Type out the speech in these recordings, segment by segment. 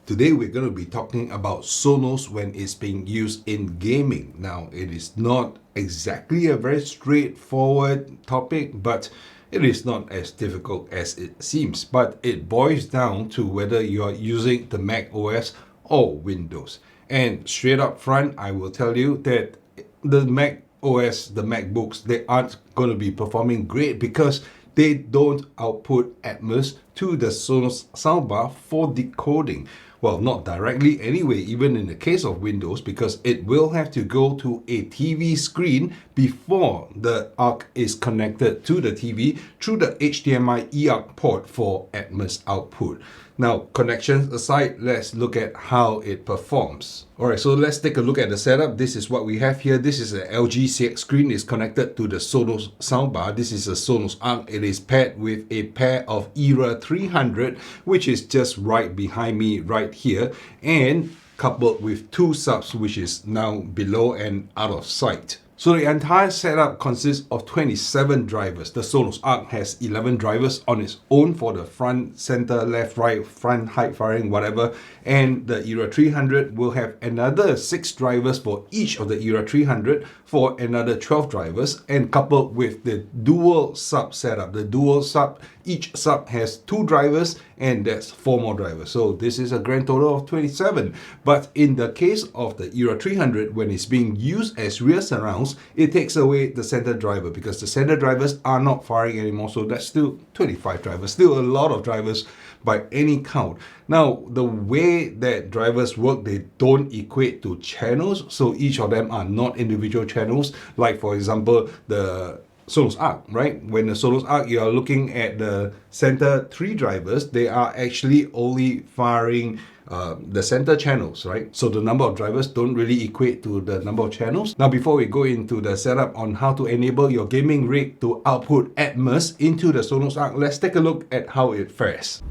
Today we're going to be talking about Sonos when it's being used in gaming. Now, it is not exactly a very straightforward topic, but it is not as difficult as it seems. But it boils down to whether you are using the Mac OS or Windows. And straight up front, I will tell you that the Mac OS, the MacBooks, they aren't going to be performing great because they don't output Atmos to the Sonos soundbar for decoding. Well, not directly anyway, even in the case of Windows, because it will have to go to a TV screen before the Arc is connected to the TV through the HDMI eARC port for Atmos output. Now, connections aside, let's look at how it performs. Alright, so let's take a look at the setup. This is what we have here. This is an LG CX screen. It's connected to the Sonos soundbar. This is a Sonos Arc. It is paired with a pair of Era 300, which is just right behind me right here, and coupled with two subs, which is now below and out of sight. So the entire setup consists of 27 drivers. The Sonos Arc has 11 drivers on its own for the front, center, left, right, front, height, firing, whatever. And the Era 300 will have another 6 drivers for each of the Era 300 for another 12 drivers. And coupled with the dual sub setup. The dual sub, each sub has 2 drivers and that's 4 more drivers. So this is a grand total of 27. But in the case of the Era 300, when it's being used as rear surrounds, it takes away the center driver because the center drivers are not firing anymore. So that's still 25 drivers, still a lot of drivers by any count. Now, the way that drivers work, they don't equate to channels. So each of them are not individual channels. Like for example, the Sonos Arc, right? When the Sonos Arc, you are looking at the center 3 drivers, they are actually only firing the center channels, right? So the number of drivers don't really equate to the number of channels. Now, before we go into the setup on how to enable your gaming rig to output Atmos into the Sonos Arc, let's take a look at how it fares.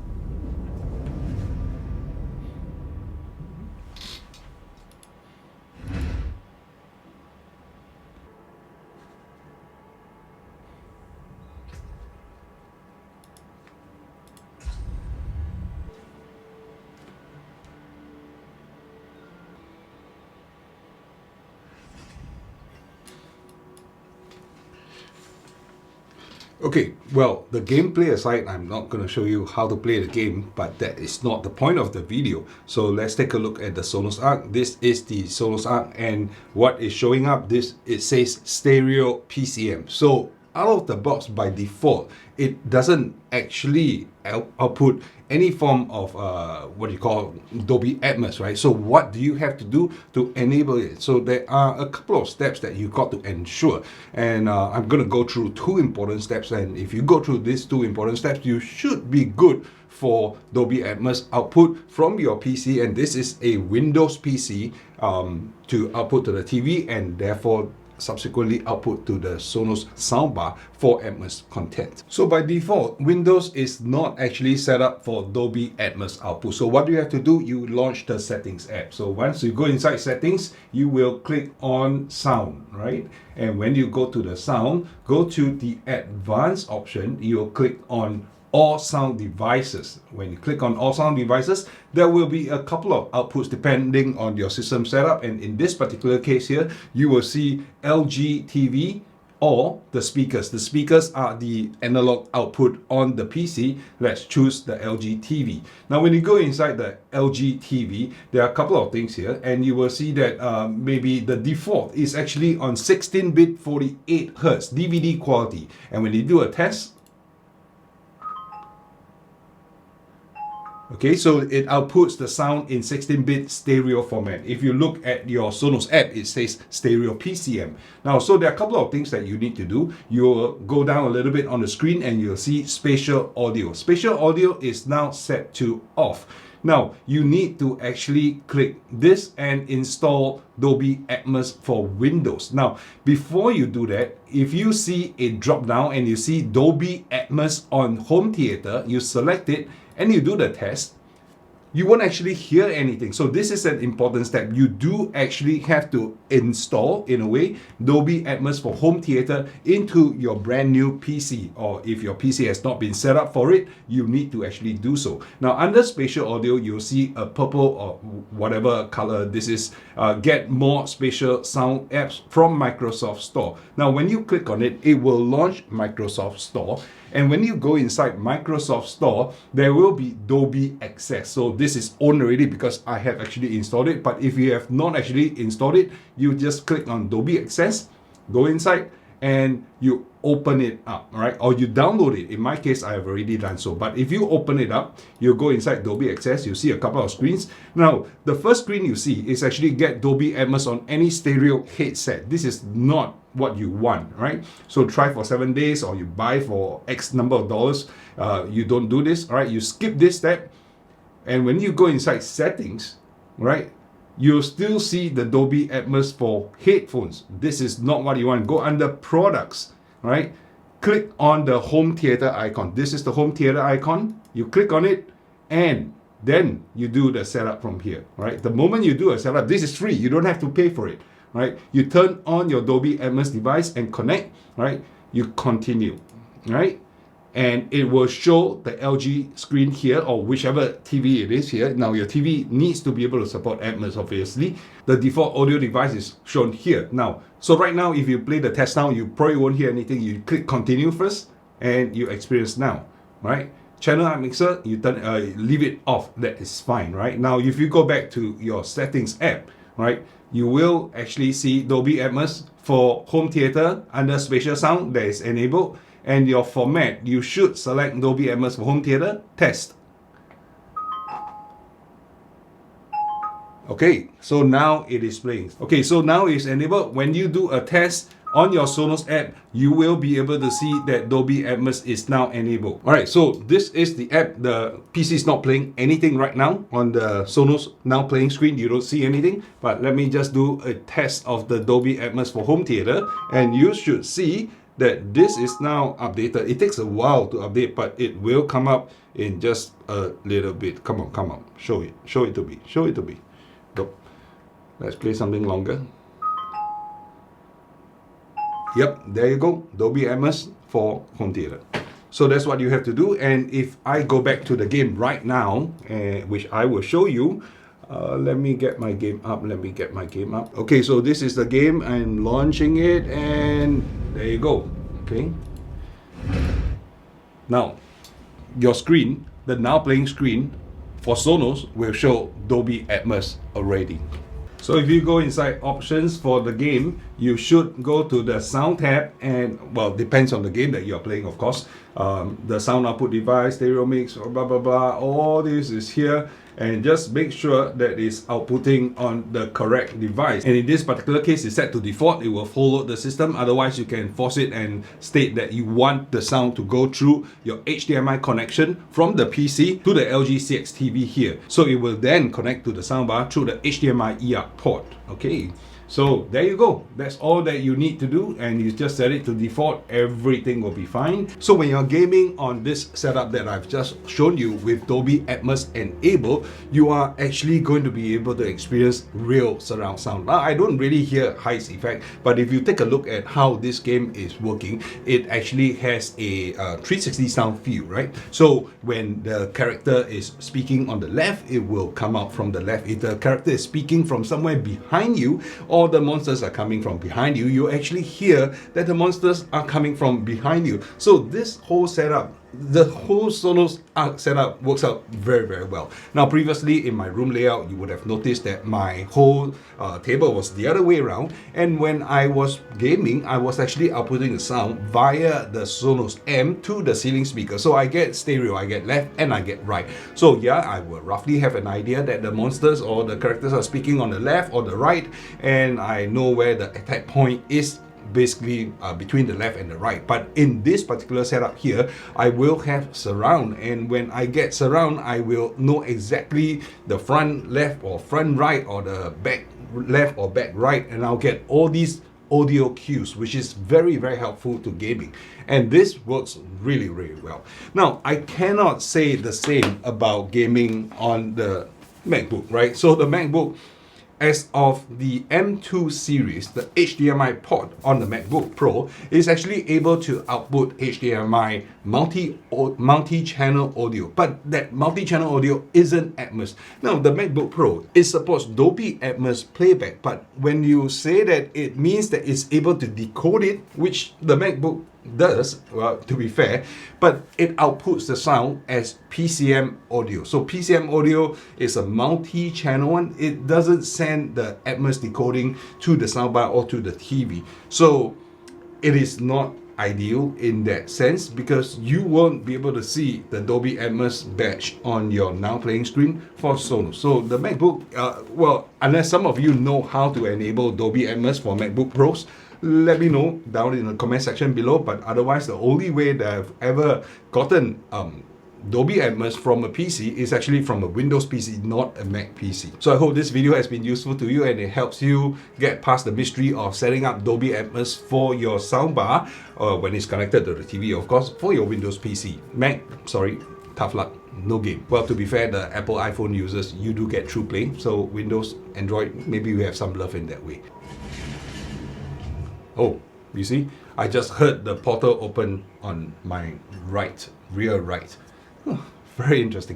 Okay, well, the gameplay aside, I'm not going to show you how to play the game, but that is not the point of the video. So let's take a look at the Sonos Arc. This is the Sonos Arc, and what is showing up, it says stereo PCM. So out of the box by default, it doesn't actually output any form of what you call Dolby Atmos, right? So what do you have to do to enable it? So there are a couple of steps that you got to ensure, and I'm going to go through 2 important steps, and if you go through these 2 important steps, you should be good for Dolby Atmos output from your PC. And this is a Windows PC to output to the TV, and therefore subsequently output to the Sonos soundbar for Atmos content. So by default, Windows is not actually set up for Dolby Atmos output. So what do you have to do? You launch the settings app. So once you go inside settings, you will click on sound, right? And when you go to the sound, go to the advanced option, you'll click on all sound devices. When you click on all sound devices, there will be a couple of outputs depending on your system setup. And in this particular case here, you will see LG TV or the speakers. The speakers are the analog output on the PC. Let's choose the LG TV. Now, when you go inside the LG TV, there are a couple of things here, and you will see that maybe the default is actually on 16-bit 48 Hz DVD quality. And when you do a test, okay, so it outputs the sound in 16-bit stereo format. If you look at your Sonos app, it says stereo PCM. Now, so there are a couple of things that you need to do. You'll go down a little bit on the screen and you'll see spatial audio. Spatial audio is now set to off. Now, you need to actually click this and install Dolby Atmos for Windows. Now, before you do that, if you see a drop down and you see Dolby Atmos on home theater, you select it and you do the test. you won't actually hear anything. So this is an important step. You do actually have to install, in a way, Dolby Atmos for home theater into your brand new PC, or if your PC has not been set up for it, you need to actually do so. Now under spatial audio, you'll see a purple or whatever color this is, get more spatial sound apps from Microsoft Store. Now when you click on it, it will launch Microsoft Store. And when you go inside Microsoft Store, there will be Dolby Access. So this is on already because I have actually installed it. But if you have not actually installed it, you just click on Dolby Access, go inside, and you open it up, right? Or you download it. In my case, I have already done so. But if you open it up, you go inside Dolby Access, you see a couple of screens. Now, the first screen you see is actually get Dolby Atmos on any stereo headset. This is not what you want, right? So try for 7 days, or you buy for X number of dollars. You don't do this, all right? You skip this step. And when you go inside settings, right, you'll still see the Dolby Atmos for headphones. This is not what you want. Go under products, right? Click on the home theater icon. This is the home theater icon. You click on it, and then you do the setup from here, right? The moment you do a setup, this is free. You don't have to pay for it, right? You turn on your Dolby Atmos device and connect, right? You continue, right? And it will show the LG screen here, or whichever TV it is here. Now your TV needs to be able to support Atmos, obviously. The default audio device is shown here. Now, so right now, if you play the test now, you probably won't hear anything. You click continue first, and you experience now, right? Channel up mixer, you turn, leave it off. That is fine, right? Now, if you go back to your settings app, right, you will actually see Dolby Atmos for home theater under spatial sound that is enabled. And your format, you should select Dolby Atmos for home theater, test. Okay, so now it is playing. Okay, so now it's enabled. When you do a test on your Sonos app, you will be able to see that Dolby Atmos is now enabled. All right, so this is the app. The PC is not playing anything right now on the Sonos now playing screen. You don't see anything, but let me just do a test of the Dolby Atmos for home theater, and you should see that this is now updated. It takes a while to update, but it will come up in just a little bit. Come on, show it to me. Go. Let's play something longer. Yep, there you go, Dolby Atmos for home theater. So that's what you have to do. And if I go back to the game right now, which I will show you, let me get my game up. Okay, so this is the game. I'm launching it, and there you go. Okay. Now, your screen, the now playing screen for Sonos, will show Dolby Atmos already. So if you go inside options for the game, you should go to the sound tab, and well, depends on the game that you're playing, of course. The sound output device, stereo mix, or blah blah blah, all this is here. And just make sure that it's outputting on the correct device. And in this particular case, it's set to default. It will follow the system. Otherwise, you can force it and state that you want the sound to go through your HDMI connection from the PC to the LG CX TV here. So it will then connect to the soundbar through the HDMI eARC port. Okay. So there you go. That's all that you need to do, and you just set it to default. Everything will be fine. So when you're gaming on this setup that I've just shown you with Dolby Atmos enabled, you are actually going to be able to experience real surround sound. Now, I don't really hear Heist effect, but if you take a look at how this game is working, it actually has a 360 sound feel, right? So when the character is speaking on the left, it will come out from the left. If the character is speaking from somewhere behind you, or the monsters are coming from behind you, you actually hear that the monsters are coming from behind you. So this whole setup, the whole Sonos Arc setup works out very, very well. Now, previously in my room layout, you would have noticed that my whole table was the other way around. And when I was gaming, I was actually outputting the sound via the Sonos M to the ceiling speaker. So I get stereo, I get left, and I get right. So yeah, I will roughly have an idea that the monsters or the characters are speaking on the left or the right, and I know where the attack point is, basically between the left and the right. But in this particular setup here, I will have surround, and when I get surround, I will know exactly the front left or front right, or the back left or back right, and I'll get all these audio cues, which is very, very helpful to gaming. And this works really, really well. Now, I cannot say the same about gaming on the MacBook, right? So the MacBook, as of the M2 series, the HDMI port on the MacBook Pro is actually able to output HDMI multi-channel audio, but that multi-channel audio isn't Atmos. Now, the MacBook Pro, it supports Dolby Atmos playback, but when you say that, it means that it's able to decode it, which the MacBook does, well, to be fair, but it outputs the sound as PCM audio. So PCM audio is a multi-channel one. It doesn't send the Atmos decoding to the soundbar or to the TV. So it is not ideal in that sense, because you won't be able to see the Dolby Atmos badge on your now playing screen for Sonos. So the MacBook, well, unless some of you know how to enable Dolby Atmos for MacBook Pros, let me know down in the comment section below. But otherwise, the only way that I've ever gotten Dolby Atmos from a PC is actually from a Windows PC, not a Mac PC. So I hope this video has been useful to you and it helps you get past the mystery of setting up Dolby Atmos for your soundbar when it's connected to the TV, of course, for your Windows PC. Mac, sorry, tough luck, no game. Well, to be fair, the Apple iPhone users, you do get true play. So Windows, Android, maybe we have some love in that way. Oh, you see, I just heard the portal open on my right, rear right. Very interesting.